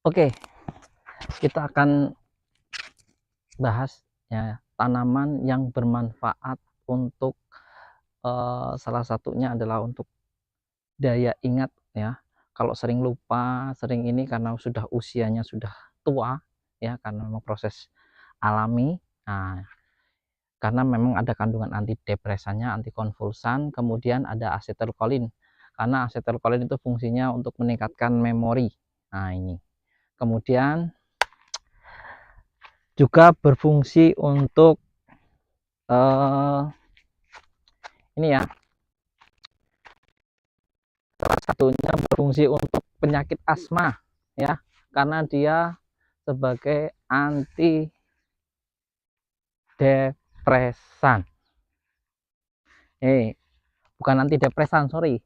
Oke, kita akan bahas ya tanaman yang bermanfaat untuk salah satunya adalah untuk daya ingat ya. Kalau sering lupa, sering ini karena sudah usianya sudah tua ya, karena memang proses alami. Nah, karena memang ada kandungan antidepresannya, antikonvulsan, kemudian ada asetilkolin. Karena asetilkolin itu fungsinya untuk meningkatkan memori. Nah, ini. Kemudian juga berfungsi untuk eh, ini ya, salah satunya berfungsi untuk penyakit asma ya, karena dia sebagai antidepresan. Bukan antidepresan, sorry.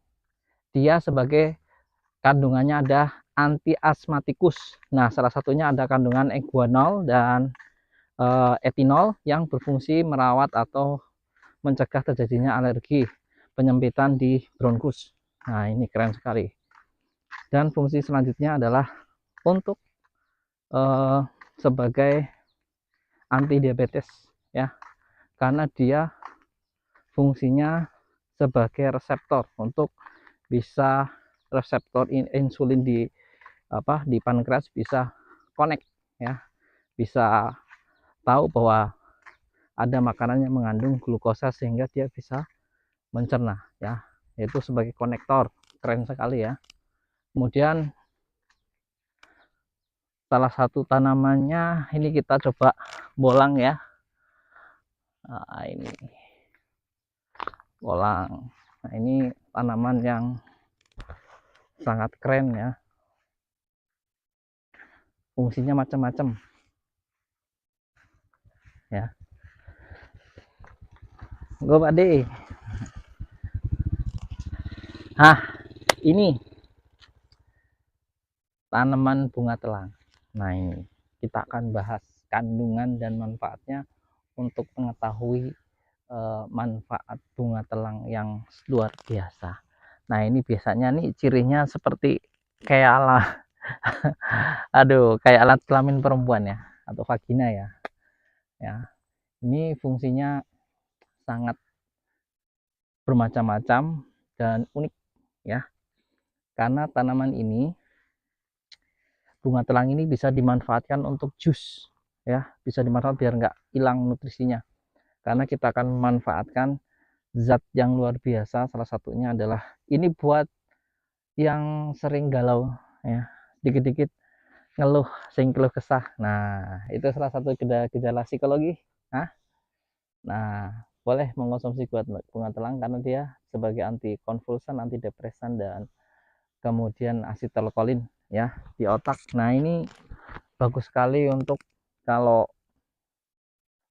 Dia sebagai kandungannya ada antiasmatikus. Nah, salah satunya ada kandungan eguanol dan etinol yang berfungsi merawat atau mencegah terjadinya alergi, penyempitan di bronkus. Nah, ini keren sekali. Dan fungsi selanjutnya adalah untuk sebagai anti diabetes ya, karena dia fungsinya sebagai reseptor untuk bisa reseptor insulin di pankreas bisa connect ya, bisa tahu bahwa ada makanan yang mengandung glukosa sehingga dia bisa mencerna ya, yaitu sebagai konektor. Keren sekali ya. Kemudian salah satu tanamannya ini kita coba bolang ya. Nah, ini bolang. Nah, ini tanaman yang sangat keren ya. Fungsinya macam-macam ya. Gue Pak De. Nah, ini tanaman bunga telang. Nah, ini kita akan bahas kandungan dan manfaatnya untuk mengetahui manfaat bunga telang yang luar biasa. Nah, ini biasanya nih cirinya seperti kayak kayak alat kelamin perempuan ya, atau vagina ya. Ya, ini fungsinya sangat bermacam-macam dan unik ya. Karena tanaman ini, bunga telang ini bisa dimanfaatkan untuk jus ya, bisa dimanfaatkan biar nggak hilang nutrisinya. Karena kita akan memanfaatkan zat yang luar biasa. Salah satunya adalah ini buat yang sering galau ya, dikit-dikit ngeluh, sing keluh kesah. Nah, itu salah satu gejala psikologi. Nah, boleh mengonsumsi bunga telang karena dia sebagai antikonvulsan, antidepresan, dan kemudian asetilkolin ya di otak. Nah, ini bagus sekali untuk kalau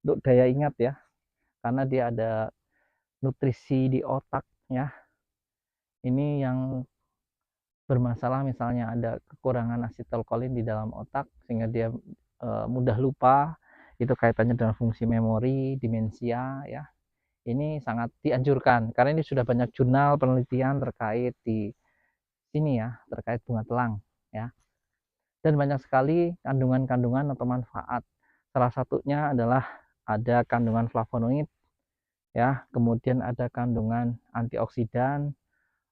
untuk daya ingat ya, karena dia ada nutrisi di otak ya. Ini yang bermasalah misalnya ada kekurangan asetilkolin di dalam otak sehingga dia mudah lupa, itu kaitannya dengan fungsi memori, demensia ya. Ini sangat dianjurkan karena ini sudah banyak jurnal penelitian terkait di sini ya, terkait bunga telang ya. Dan banyak sekali kandungan-kandungan atau manfaat. Salah satunya adalah ada kandungan flavonoid ya, kemudian ada kandungan antioksidan,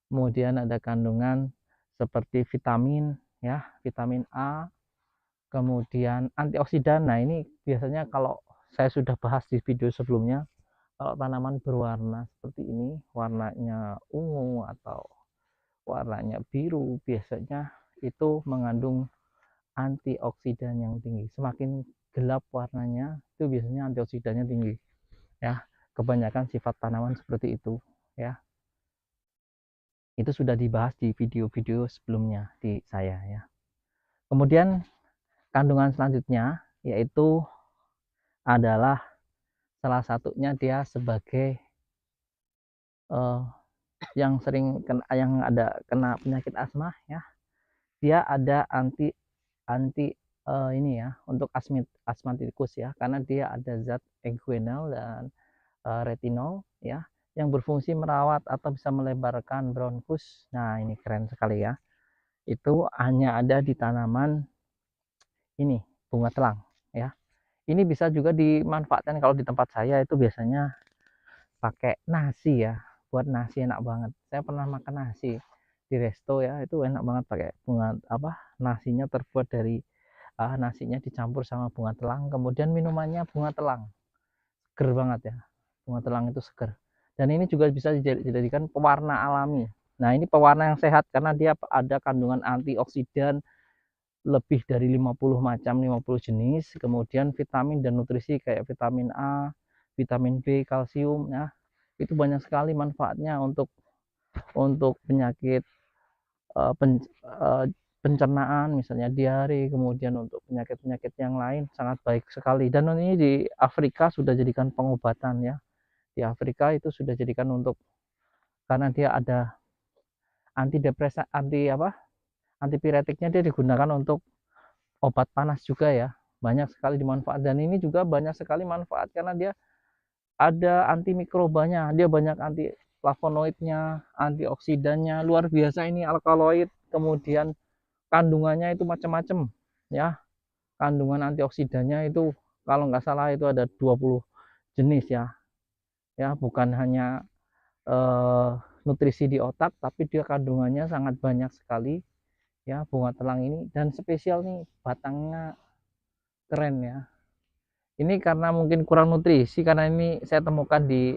kemudian ada kandungan seperti vitamin ya, vitamin A, kemudian antioksidan. Nah, ini biasanya kalau saya sudah bahas di video sebelumnya, kalau tanaman berwarna seperti ini, warnanya ungu atau warnanya biru, biasanya itu mengandung antioksidan yang tinggi. Semakin gelap warnanya, itu biasanya antioksidannya tinggi ya. Kebanyakan sifat tanaman seperti itu ya. Itu sudah dibahas di video-video sebelumnya di saya ya. Kemudian kandungan selanjutnya yaitu adalah salah satunya dia sebagai yang sering kena penyakit asma ya. Dia ada anti anti ini ya, untuk asmatikus ya, karena dia ada zat eguanol dan retinol ya, yang berfungsi merawat atau bisa melebarkan bronkus. Nah, ini keren sekali ya. Itu hanya ada di tanaman ini bunga telang ya. Ini bisa juga dimanfaatkan kalau di tempat saya itu biasanya pakai nasi ya, buat nasi enak banget. Saya pernah makan nasi di resto ya, itu enak banget pakai bunga apa, nasinya terbuat dari nasinya dicampur sama bunga telang, kemudian minumannya bunga telang. Seger banget ya. Bunga telang itu seger. Dan ini juga bisa dijadikan pewarna alami. Nah, ini pewarna yang sehat karena dia ada kandungan antioksidan lebih dari 50 macam, 50 jenis, kemudian vitamin dan nutrisi kayak vitamin A, vitamin B, kalsium ya. Itu banyak sekali manfaatnya untuk penyakit pencernaan, misalnya diare, kemudian untuk penyakit-penyakit yang lain sangat baik sekali. Dan ini di Afrika sudah jadikan pengobatan ya. Di Afrika itu sudah jadikan untuk, karena dia ada antidepresan, antipiretiknya, dia digunakan untuk obat panas juga ya. Banyak sekali dimanfaat, dan ini juga banyak sekali manfaat karena dia ada antimikrobanya, dia banyak anti flavonoidnya, antioksidannya luar biasa, ini alkaloid, kemudian kandungannya itu macam-macam ya. Kandungan antioksidannya itu kalau nggak salah itu ada 20 jenis ya. Ya, bukan hanya nutrisi di otak, tapi dia kandungannya sangat banyak sekali ya bunga telang ini. Dan spesial nih, batangnya keren ya. Ini karena mungkin kurang nutrisi, karena ini saya temukan di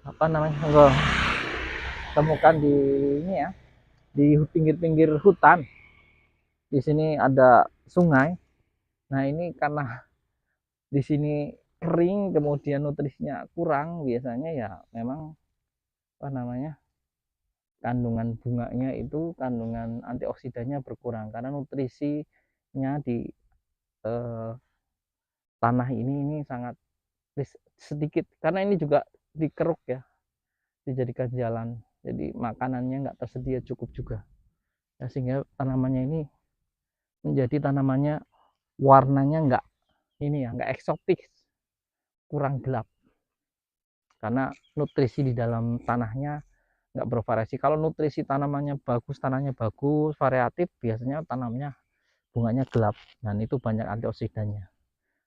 apa namanya, enggak, temukan di ini ya, di pinggir-pinggir hutan. Di sini ada sungai. Nah, ini karena di sini kering, kemudian nutrisinya kurang, biasanya ya memang apa namanya, kandungan bunganya itu, kandungan antioksidannya berkurang karena nutrisinya di eh, tanah ini sangat sedikit, karena ini juga dikeruk ya, dijadikan jalan, jadi makanannya nggak tersedia cukup juga ya, sehingga tanamannya ini menjadi tanamannya warnanya nggak ini ya, nggak eksotis, kurang gelap, karena nutrisi di dalam tanahnya nggak bervariasi. Kalau nutrisi tanamannya bagus, tanahnya bagus, variatif, biasanya tanamnya bunganya gelap, dan itu banyak antioksidannya,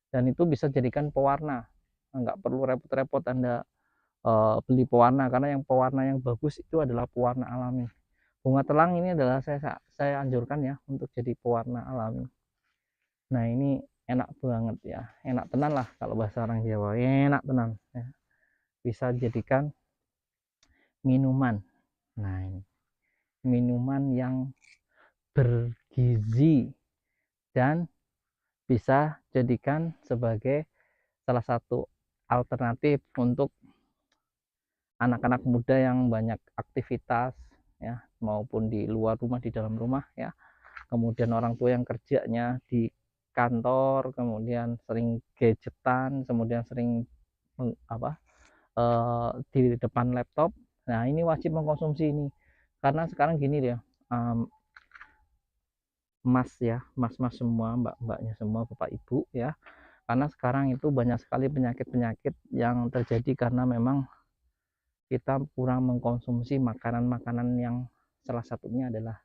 dan itu bisa jadikan pewarna. Nggak perlu repot-repot Anda beli pewarna, karena yang pewarna yang bagus itu adalah pewarna alami. Bunga telang ini adalah saya anjurkan ya untuk jadi pewarna alami. Nah, ini enak banget ya, enak tenan lah kalau bahasa orang Jawa, enak tenan ya. Bisa jadikan minuman. Nah, ini minuman yang bergizi dan bisa jadikan sebagai salah satu alternatif untuk anak-anak muda yang banyak aktivitas ya, maupun di luar rumah, di dalam rumah ya. Kemudian orang tua yang kerjanya di kantor, kemudian sering gadgetan, kemudian sering di depan laptop. Nah, ini wajib mengkonsumsi ini, karena sekarang gini ya, mas ya, mas-mas semua, mbak-mbaknya semua, bapak ibu ya, karena sekarang itu banyak sekali penyakit-penyakit yang terjadi karena memang kita kurang mengkonsumsi makanan-makanan yang salah satunya adalah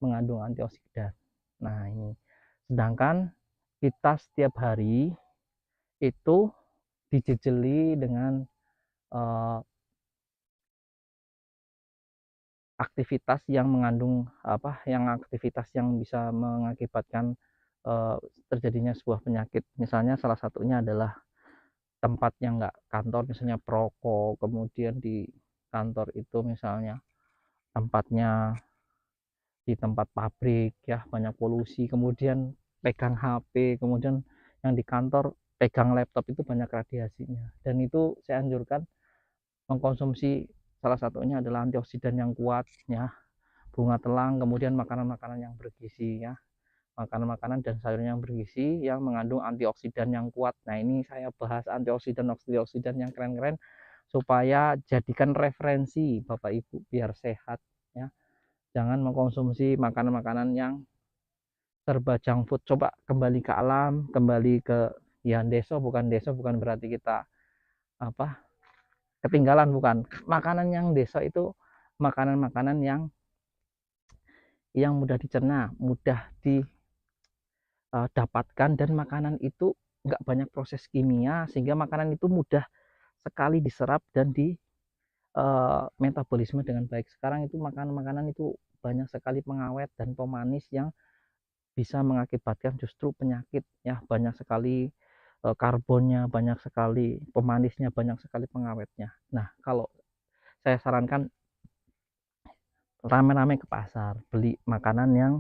mengandung antioksidan. Nah, ini sedangkan kita setiap hari itu dijejeli dengan aktivitas yang mengandung aktivitas yang bisa mengakibatkan terjadinya sebuah penyakit. Misalnya salah satunya adalah tempat yang enggak kantor, misalnya perokok, kemudian di kantor itu misalnya tempatnya di tempat pabrik ya, banyak polusi, kemudian pegang HP, kemudian yang di kantor pegang laptop, itu banyak radiasinya. Dan itu saya anjurkan mengkonsumsi, salah satunya adalah antioksidan yang kuat ya, bunga telang, kemudian makanan-makanan yang bergizi ya, makanan-makanan dan sayur yang bergizi yang mengandung antioksidan yang kuat. Nah, ini saya bahas antioksidan yang keren-keren supaya jadikan referensi Bapak Ibu biar sehat ya. Jangan mengkonsumsi makanan-makanan yang serba junk food. Coba kembali ke alam, kembali ke ya deso, bukan berarti kita ketinggalan, bukan. Makanan yang deso itu makanan-makanan yang mudah dicerna, mudah dapatkan, dan makanan itu nggak banyak proses kimia sehingga makanan itu mudah sekali diserap dan di metabolisme dengan baik. Sekarang itu makanan-makanan itu banyak sekali pengawet dan pemanis yang bisa mengakibatkan justru penyakit ya, banyak sekali karbonnya, banyak sekali pemanisnya, banyak sekali pengawetnya. Nah, kalau saya sarankan rame-rame ke pasar, beli makanan yang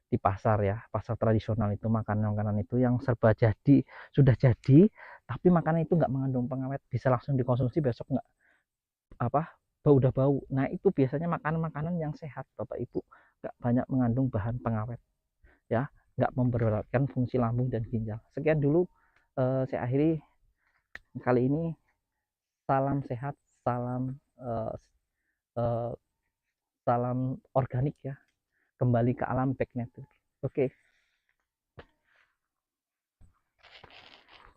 di pasar ya, pasar tradisional itu makanan-makanan itu yang serba jadi, sudah jadi, tapi makanan itu nggak mengandung pengawet, bisa langsung dikonsumsi besok, nggak apa udah bau. Nah, itu biasanya makanan-makanan yang sehat Bapak Ibu, nggak banyak mengandung bahan pengawet ya, nggak memberatkan fungsi lambung dan ginjal. Sekian dulu, saya akhiri kali ini. Salam sehat, salam salam organik ya, kembali ke alam, back nature. Oke.